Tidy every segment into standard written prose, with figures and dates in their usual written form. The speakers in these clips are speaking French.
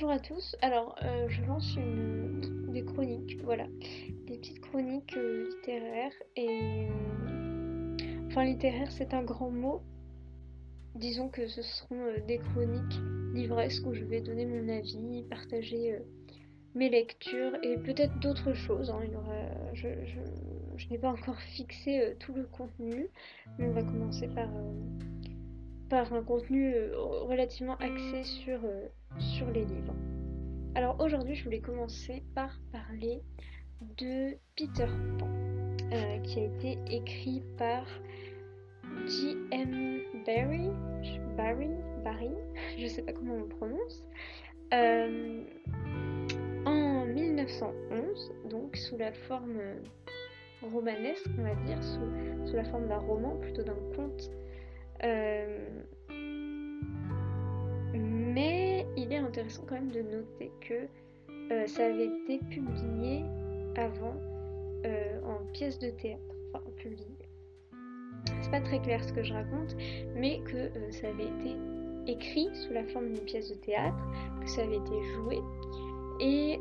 Bonjour à tous. Alors, je lance des chroniques, voilà, des petites chroniques littéraires enfin littéraire c'est un grand mot. Disons que ce seront des chroniques livresques où je vais donner mon avis, partager mes lectures et peut-être d'autres choses, hein. Je n'ai pas encore fixé tout le contenu, mais on va commencer par un contenu relativement axé sur les livres. Alors aujourd'hui, je voulais commencer par parler de Peter Pan, qui a été écrit par J.M. Barrie, je sais pas comment on le prononce, euh, en 1911, donc sous la forme romanesque, on va dire, sous la forme d'un roman plutôt d'un conte. Mais il est intéressant quand même de noter que ça avait été publié avant en pièce de théâtre, enfin publié. C'est pas très clair ce que je raconte, mais que ça avait été écrit sous la forme d'une pièce de théâtre, que ça avait été joué, et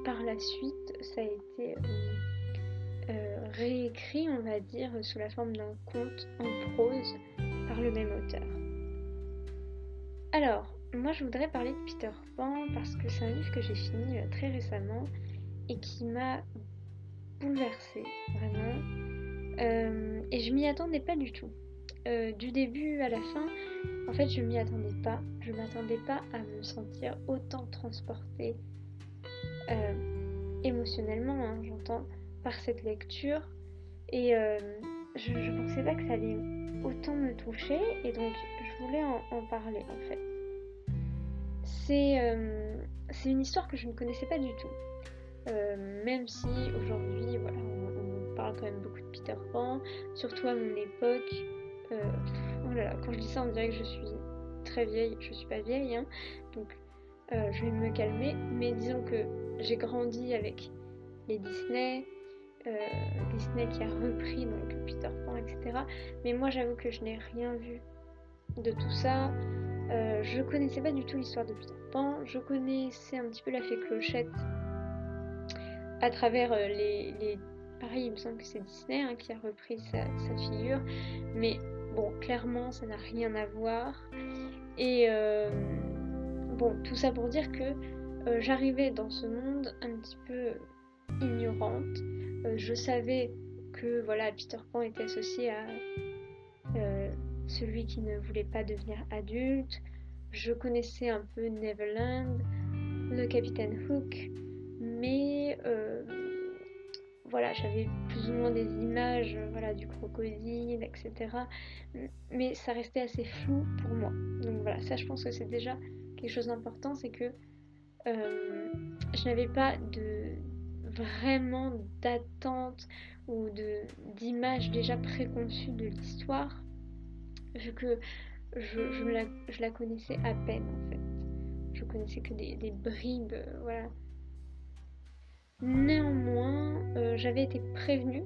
par la suite ça a été réécrit, on va dire, sous la forme d'un conte en prose par le même auteur. Alors, moi je voudrais parler de Peter Pan parce que c'est un livre que j'ai fini très récemment et qui m'a bouleversée, vraiment. Et je m'y attendais pas du tout. Du début à la fin, en fait, je m'y attendais pas. Je m'attendais pas à me sentir autant transportée émotionnellement, hein, j'entends, par cette lecture. Et je pensais pas que ça allait autant me toucher, et donc je voulais en parler en fait. C'est une histoire que je ne connaissais pas du tout. Même si aujourd'hui, voilà, on parle quand même beaucoup de Peter Pan, surtout à mon époque. Oh là là, quand je dis ça, on dirait que je suis très vieille. Je suis pas vieille, hein, donc je vais me calmer. Mais disons que j'ai grandi avec les Disney, Disney qui a repris donc Peter Pan, etc. Mais moi, j'avoue que je n'ai rien vu de tout ça. Je connaissais pas du tout l'histoire de Peter Pan. Je connaissais un petit peu la fée Clochette à travers pareil, il me semble que c'est Disney, hein, qui a repris sa figure, mais bon, clairement ça n'a rien à voir. Et bon, tout ça pour dire que j'arrivais dans ce monde un petit peu ignorante. Je savais que voilà, Peter Pan était associé à celui qui ne voulait pas devenir adulte. Je connaissais un peu Neverland, le capitaine Hook, mais voilà, j'avais plus ou moins des images, voilà, du crocodile, etc. Mais ça restait assez flou pour moi. Donc voilà, ça je pense que c'est déjà quelque chose d'important, c'est que je n'avais pas vraiment d'attente ou d'image déjà préconçue de l'histoire, vu que je la connaissais à peine en fait. Je connaissais que des bribes, voilà. Néanmoins, j'avais été prévenue,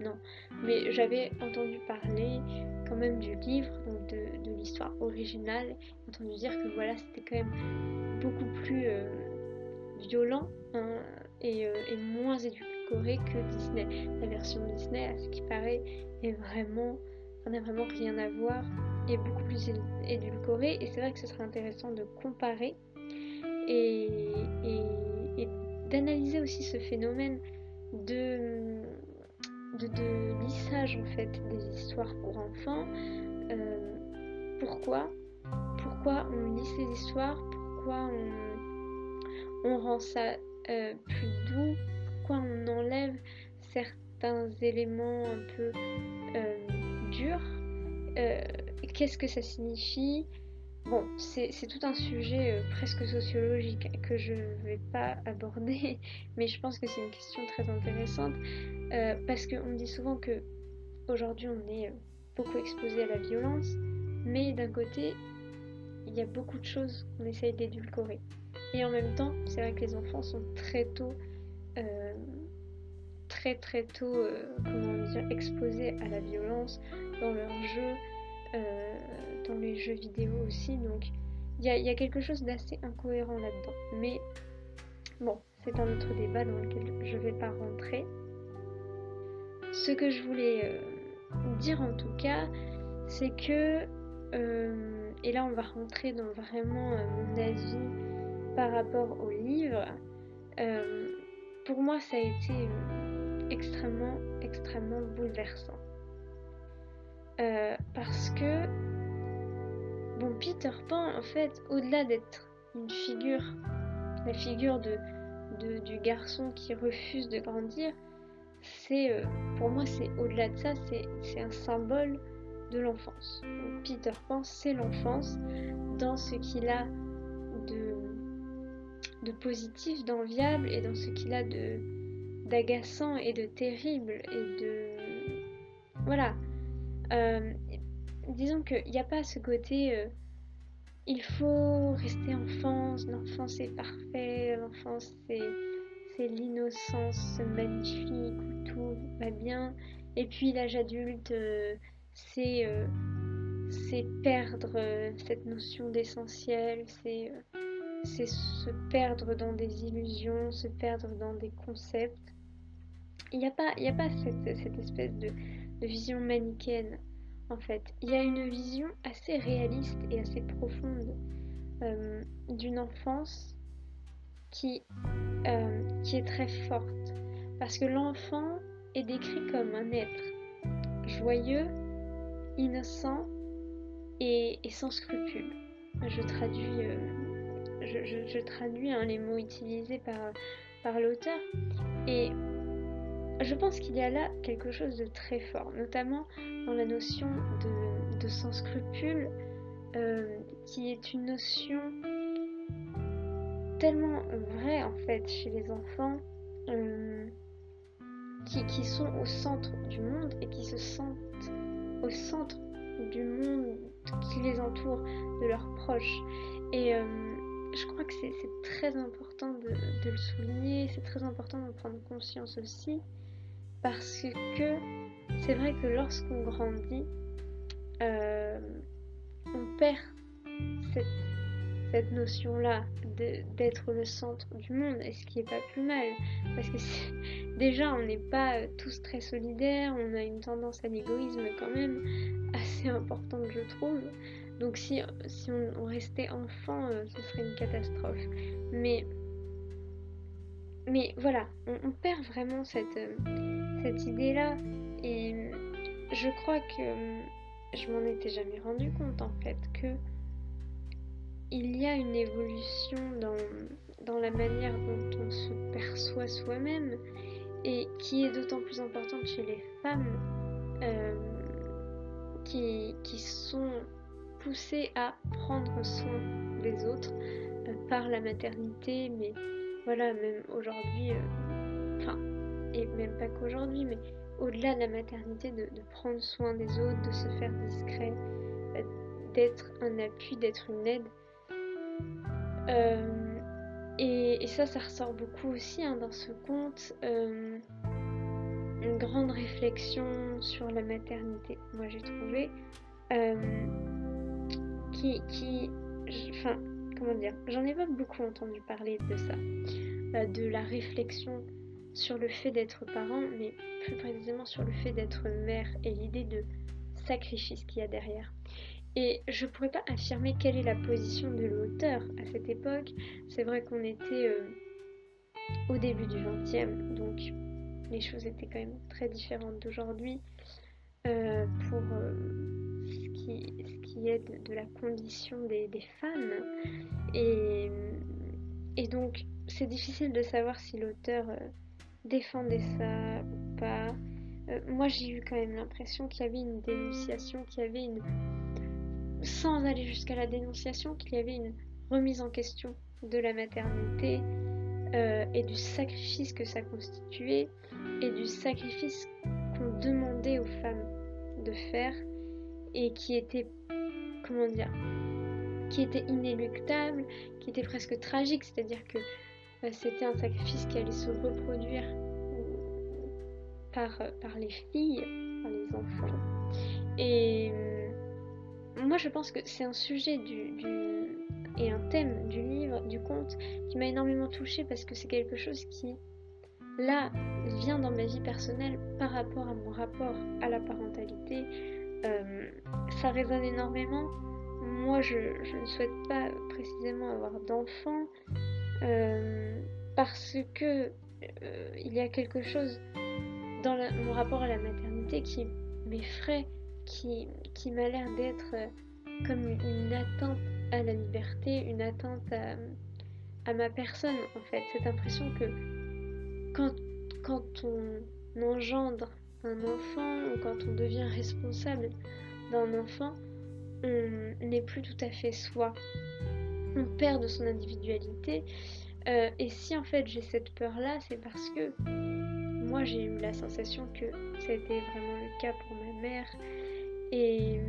non, mais j'avais entendu parler quand même du livre, donc de l'histoire originale, entendu dire que voilà, c'était quand même beaucoup plus violent, hein, et moins édulcoré que Disney. La version Disney, à ce qui paraît, n'a vraiment rien à voir, et beaucoup plus édulcorée, et c'est vrai que ce serait intéressant de comparer et d'analyser aussi ce phénomène de, de lissage en fait des histoires pour enfants. Pourquoi on lit ces histoires, pourquoi on rend ça plus doux, pourquoi on enlève certains éléments un peu durs, qu'est-ce que ça signifie. Bon, c'est tout un sujet presque sociologique que je ne vais pas aborder, mais je pense que c'est une question très intéressante parce qu'on dit souvent que aujourd'hui on est beaucoup exposé à la violence, mais d'un côté il y a beaucoup de choses qu'on essaye d'édulcorer. Et en même temps, c'est vrai que les enfants sont très tôt, euh, comment dire, exposés à la violence dans leurs jeux, dans les jeux vidéo aussi. Donc il y a quelque chose d'assez incohérent là-dedans. Mais bon, c'est un autre débat dans lequel je ne vais pas rentrer. Ce que je voulais dire en tout cas, c'est que, et là on va rentrer dans vraiment mon avis par rapport au livre, pour moi ça a été extrêmement, extrêmement bouleversant. Parce que, bon, Peter Pan, en fait, au-delà d'être une figure, la figure du garçon qui refuse de grandir, c'est, pour moi, c'est au-delà de ça, c'est un symbole de l'enfance. Peter Pan, c'est l'enfance dans ce qu'il a de positif, d'enviable, et dans ce qu'il a d'agaçant et de terrible, et de... Voilà. Disons qu'il n'y a pas ce côté il faut rester enfance, l'enfance est parfait, l'enfance c'est l'innocence magnifique où tout va bien, et puis l'âge adulte c'est perdre cette notion d'essentiel, c'est se perdre dans des illusions, se perdre dans des concepts. Il n'y a pas cette espèce de vision manichéenne. En fait, il y a une vision assez réaliste et assez profonde d'une enfance qui est très forte. Parce que l'enfant est décrit comme un être joyeux, innocent et sans scrupules. Je traduis les mots utilisés par l'auteur. Et je pense qu'il y a là quelque chose de très fort, notamment dans la notion de sans scrupule, qui est une notion tellement vraie en fait chez les enfants, qui sont au centre du monde et qui se sentent au centre du monde qui les entoure, de leurs proches. Et je crois que c'est très important de le souligner, c'est très important d'en prendre conscience aussi, parce que c'est vrai que lorsqu'on grandit, on perd cette notion-là d'être le centre du monde, et ce qui est pas plus mal, parce que déjà on n'est pas tous très solidaires, on a une tendance à l'égoïsme quand même assez importante, je trouve. Donc si on restait enfant, ce serait une catastrophe. Mais voilà, on perd vraiment cette idée-là, et je crois que je m'en étais jamais rendu compte en fait, que il y a une évolution dans la manière dont on se perçoit soi-même, et qui est d'autant plus importante chez les femmes qui sont poussées à prendre soin des autres par la maternité, mais voilà, même aujourd'hui, et même pas qu'aujourd'hui, mais au-delà de la maternité, de prendre soin des autres, de se faire discret, d'être un appui, d'être une aide. Et ça ressort beaucoup aussi dans ce conte, une grande réflexion sur la maternité, moi j'ai trouvé, comment dire, j'en ai pas beaucoup entendu parler de ça, de la réflexion sur le fait d'être parent, mais plus précisément sur le fait d'être mère, et l'idée de sacrifice qu'il y a derrière. Et je pourrais pas affirmer quelle est la position de l'auteur à cette époque. C'est vrai qu'on était au début du XXe, donc les choses étaient quand même très différentes d'aujourd'hui pour ce qui est de la condition des femmes. Et donc c'est difficile de savoir si l'auteur défendait ça ou pas. Moi j'ai eu quand même l'impression qu'il y avait une dénonciation, qu'il y avait sans aller jusqu'à la dénonciation, qu'il y avait une remise en question de la maternité et du sacrifice que ça constituait, et du sacrifice qu'on demandait aux femmes de faire, et qui était, comment dire, qui était inéluctable, qui était presque tragique, c'est-à-dire que c'était un sacrifice qui allait se reproduire par les filles, par les enfants. Et moi je pense que c'est un sujet et un thème du livre, du conte, qui m'a énormément touchée parce que c'est quelque chose qui, là, vient dans ma vie personnelle par rapport à mon rapport à la parentalité. Ça résonne énormément. Moi, je ne souhaite pas précisément avoir d'enfants parce que il y a quelque chose dans mon rapport à la maternité qui m'effraie, qui m'a l'air d'être comme une atteinte à la liberté, une atteinte à ma personne en fait. Cette impression que quand on engendre un enfant ou quand on devient responsable d'un enfant, on n'est plus tout à fait soi. On perd de son individualité. Et si en fait j'ai cette peur-là, c'est parce que moi j'ai eu la sensation que c'était vraiment le cas pour ma mère. Et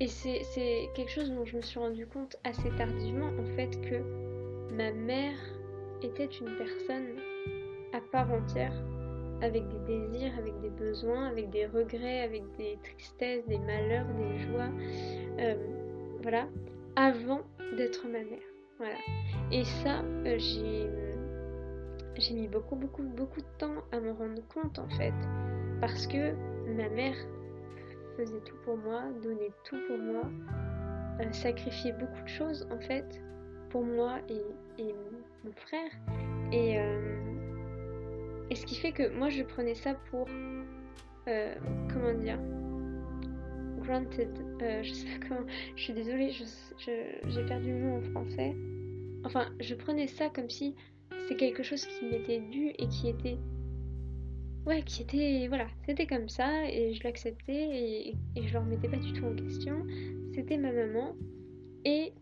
c'est quelque chose dont je me suis rendu compte assez tardivement, en fait, que ma mère était une personne à part entière, avec des désirs, avec des besoins, avec des regrets, avec des tristesses, des malheurs, des joies, voilà, avant d'être ma mère. Voilà. Et ça, j'ai mis beaucoup de temps à me rendre compte, en fait, parce que ma mère faisait tout pour moi, donnait tout pour moi, sacrifiait beaucoup de choses, en fait, pour moi et mon frère. Et ce qui fait que moi, je prenais ça pour, comment dire, granted, je sais pas comment, je suis désolée, j'ai perdu le mot en français. Enfin, je prenais ça comme si c'est quelque chose qui m'était dû et qui était, voilà, c'était comme ça et je l'acceptais et je le remettais pas du tout en question. C'était ma maman et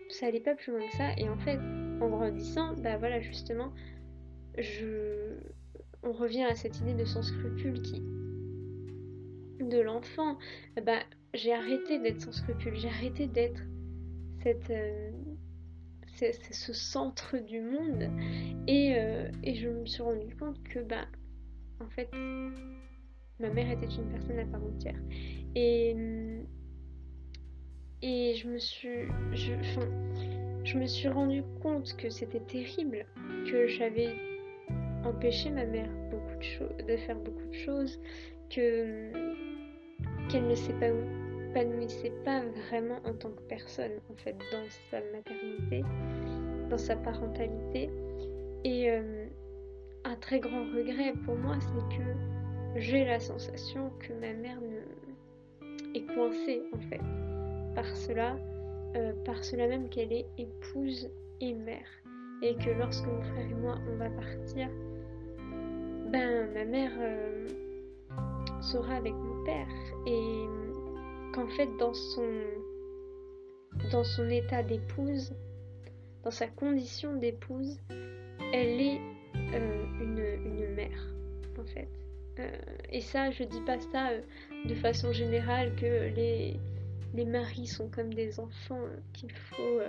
ça allait pas plus loin que ça. Et en fait, en grandissant, bah voilà, justement, on revient à cette idée de sans scrupule de l'enfant. Bah, j'ai arrêté d'être sans scrupule, j'ai arrêté d'être ce centre du monde et je me suis rendu compte que bah en fait ma mère était une personne à part entière et je me suis rendu compte que c'était terrible, que j'avais empêché ma mère de faire beaucoup de choses, qu'elle ne s'épanouissait pas vraiment en tant que personne en fait dans sa maternité, dans sa parentalité. Et un très grand regret pour moi, c'est que j'ai la sensation que ma mère est coincée en fait par cela même qu'elle est épouse et mère, et que lorsque mon frère et moi on va partir, ben ma mère sera avec mon père, et qu'en fait dans son état d'épouse, dans sa condition d'épouse, elle est une mère en fait. Et ça, je dis pas ça de façon générale que les maris sont comme des enfants qu'il faut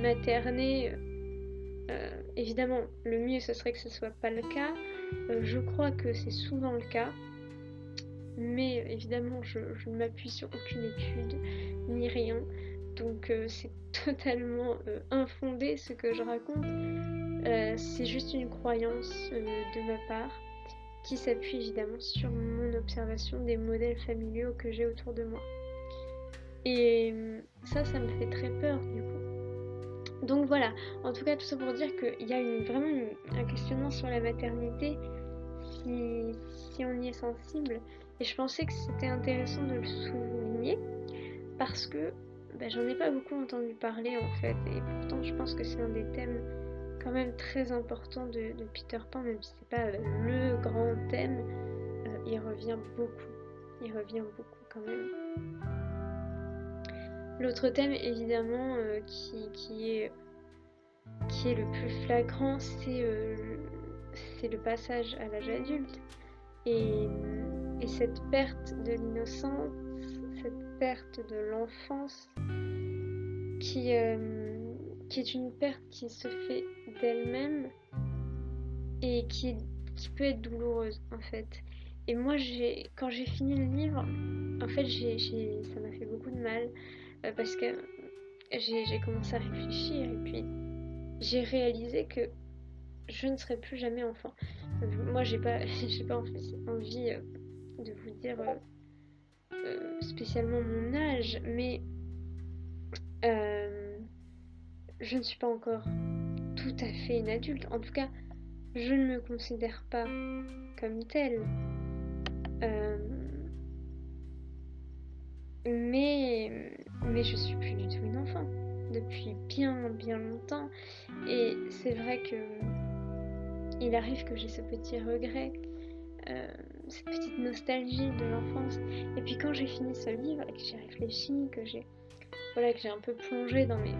materner. Évidemment, le mieux ce serait que ce soit pas le cas. Je crois que c'est souvent le cas, mais évidemment je ne m'appuie sur aucune étude ni rien, donc c'est totalement infondé ce que je raconte. C'est juste une croyance de ma part qui s'appuie évidemment sur mon observation des modèles familiaux que j'ai autour de moi. Et ça me fait très peur du coup. Donc voilà, en tout cas tout ça pour dire qu'il y a vraiment un questionnement sur la maternité si on y est sensible. Et je pensais que c'était intéressant de le souligner parce que j'en ai pas beaucoup entendu parler en fait. Et pourtant je pense que c'est un des thèmes quand même très important de Peter Pan, même si c'est pas le grand thème, il revient beaucoup quand même. L'autre thème évidemment qui est le plus flagrant, c'est le passage à l'âge adulte et cette perte de l'innocence, cette perte de l'enfance qui est une perte qui se fait d'elle-même et qui peut être douloureuse en fait. Et moi quand j'ai fini le livre, en fait ça m'a fait beaucoup de mal parce que j'ai commencé à réfléchir et puis j'ai réalisé que je ne serai plus jamais enfant. Moi, j'ai pas, j'ai pas envie de vous dire spécialement mon âge, mais euh, je ne suis pas encore tout à fait une adulte. En tout cas, je ne me considère pas comme telle. Euh, mais je suis plus du tout une enfant depuis bien bien longtemps. Et c'est vrai que il arrive que j'ai ce petit regret, euh, cette petite nostalgie de l'enfance. Et puis quand j'ai fini ce livre et que j'ai réfléchi, que j'ai un peu plongé dans mes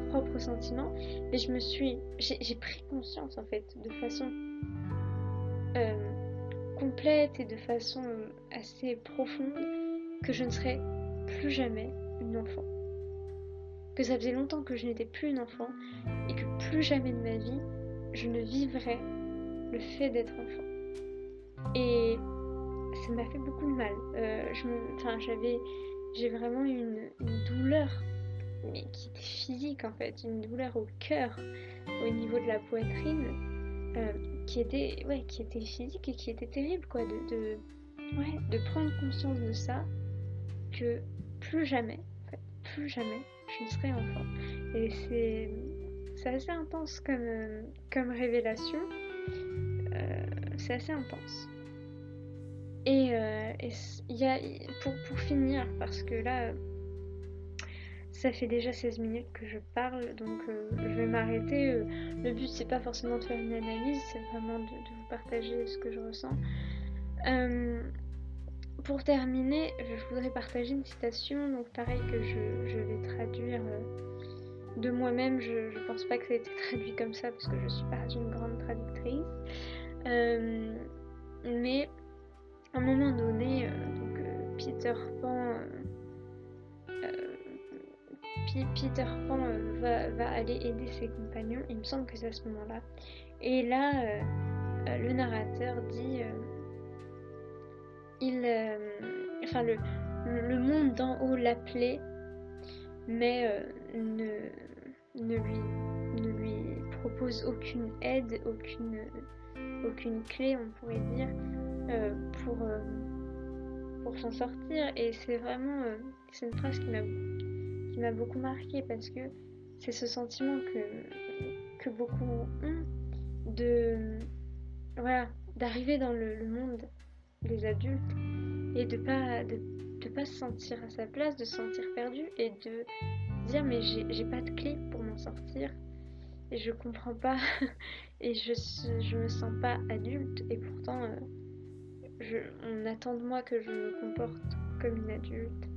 propres sentiments, et j'ai pris conscience en fait de façon complète et de façon assez profonde que je ne serai plus jamais une enfant. Que ça faisait longtemps que je n'étais plus une enfant et que plus jamais de ma vie je ne vivrais le fait d'être enfant. Et ça m'a fait beaucoup de mal. J'ai vraiment une douleur, mais qui était physique en fait, une douleur au cœur, au niveau de la poitrine, qui était physique et qui était terrible quoi, de prendre conscience de ça, que plus jamais, en fait, plus jamais, je ne serai enfant. Et c'est assez intense comme révélation. C'est assez intense. Et il y a, pour finir, parce que là, ça fait déjà 16 minutes que je parle, donc je vais m'arrêter. Le but, c'est pas forcément de faire une analyse, c'est vraiment de vous partager ce que je ressens. Pour terminer, je voudrais partager une citation, donc pareil que je vais traduire de moi-même. Je pense pas que ça a été traduit comme ça parce que je suis pas une grande traductrice. Mais à un moment donné, Peter Pan, va aller aider ses compagnons. Il me semble que c'est à ce moment-là. Et là, le narrateur dit, le monde d'en haut l'appelait, mais ne lui propose aucune aide, aucune clé, on pourrait dire, pour s'en sortir. Et c'est vraiment c'est une phrase qui m'a beaucoup marquée parce que c'est ce sentiment que beaucoup ont voilà, d'arriver dans le monde des adultes et de pas se sentir à sa place, de se sentir perdu et de dire mais j'ai pas de clé pour m'en sortir et je comprends pas et je me sens pas adulte et pourtant on attend de moi que je me comporte comme une adulte,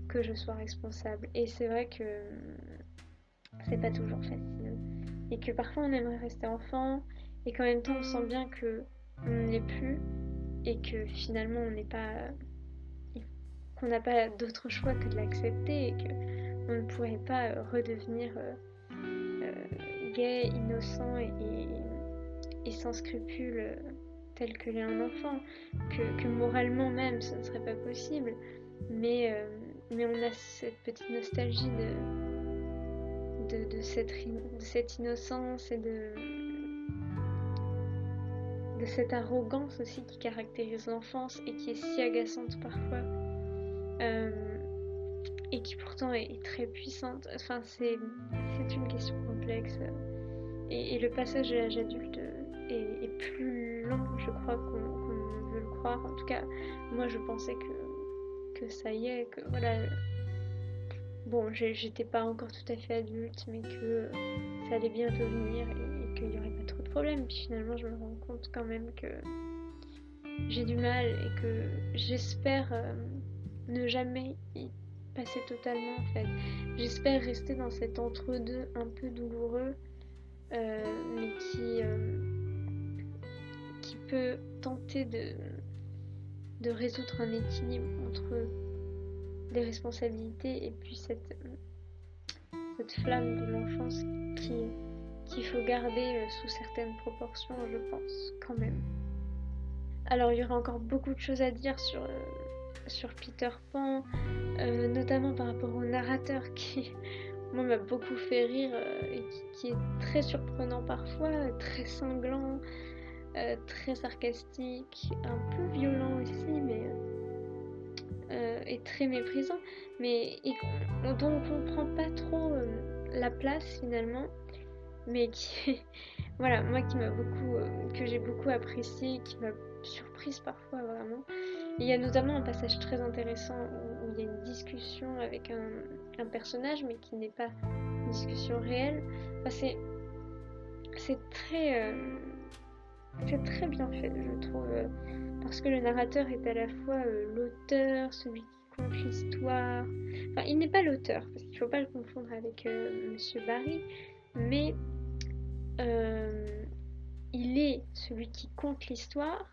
que je sois responsable. Et c'est vrai que c'est pas toujours facile et que parfois on aimerait rester enfant et qu'en même temps on sent bien que on ne l'est plus et que finalement qu'on n'a pas d'autre choix que de l'accepter et qu'on ne pourrait pas redevenir gai, innocent et sans scrupules tel que l'est un enfant, que moralement même ce ne serait pas possible, mais on a cette petite nostalgie de cette innocence et de cette arrogance aussi qui caractérise l'enfance et qui est si agaçante parfois, et qui pourtant est très puissante. Enfin, c'est une question complexe. Et le passage de l'âge adulte est plus long, je crois, qu'on veut le croire. En tout cas, moi je pensais que ça y est, que voilà. Bon, j'étais pas encore tout à fait adulte, mais que ça allait bientôt venir et qu'il y aurait pas trop de problèmes. Puis finalement, je me rends compte quand même que j'ai du mal et que j'espère ne jamais y passer totalement en fait. J'espère rester dans cet entre-deux un peu douloureux, mais qui peut tenter de résoudre un équilibre entre les responsabilités et puis cette flamme de l'enfance qu'il faut garder sous certaines proportions, je pense, quand même. Alors, il y aura encore beaucoup de choses à dire sur Peter Pan, notamment par rapport au narrateur qui moi m'a beaucoup fait rire et qui est très surprenant parfois, très cinglant, très sarcastique, un peu violent aussi, mais et très méprisant, mais dont on comprend pas trop la place finalement, mais qui voilà, moi qui m'a beaucoup, que j'ai beaucoup apprécié, qui m'a surprise parfois vraiment. Et il y a notamment un passage très intéressant où il y a une discussion avec un personnage, mais qui n'est pas une discussion réelle. Enfin, c'est très bien fait, je trouve, parce que le narrateur est à la fois l'auteur, celui qui compte l'histoire. Enfin, il n'est pas l'auteur, parce qu'il ne faut pas le confondre avec Monsieur Barry, mais il est celui qui compte l'histoire.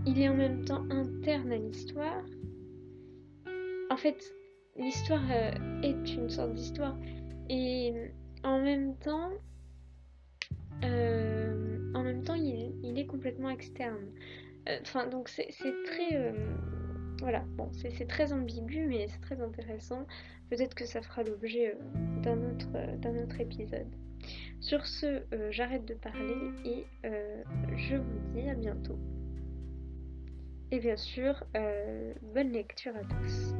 Il est en même temps interne à l'histoire. En fait, l'histoire est une sorte d'histoire, et en même temps, il est complètement externe. Enfin, donc c'est très, voilà, bon, c'est très ambigu, mais c'est très intéressant. Peut-être que ça fera l'objet d'un autre épisode. Sur ce, j'arrête de parler et je vous dis à bientôt. Et bien sûr, bonne lecture à tous.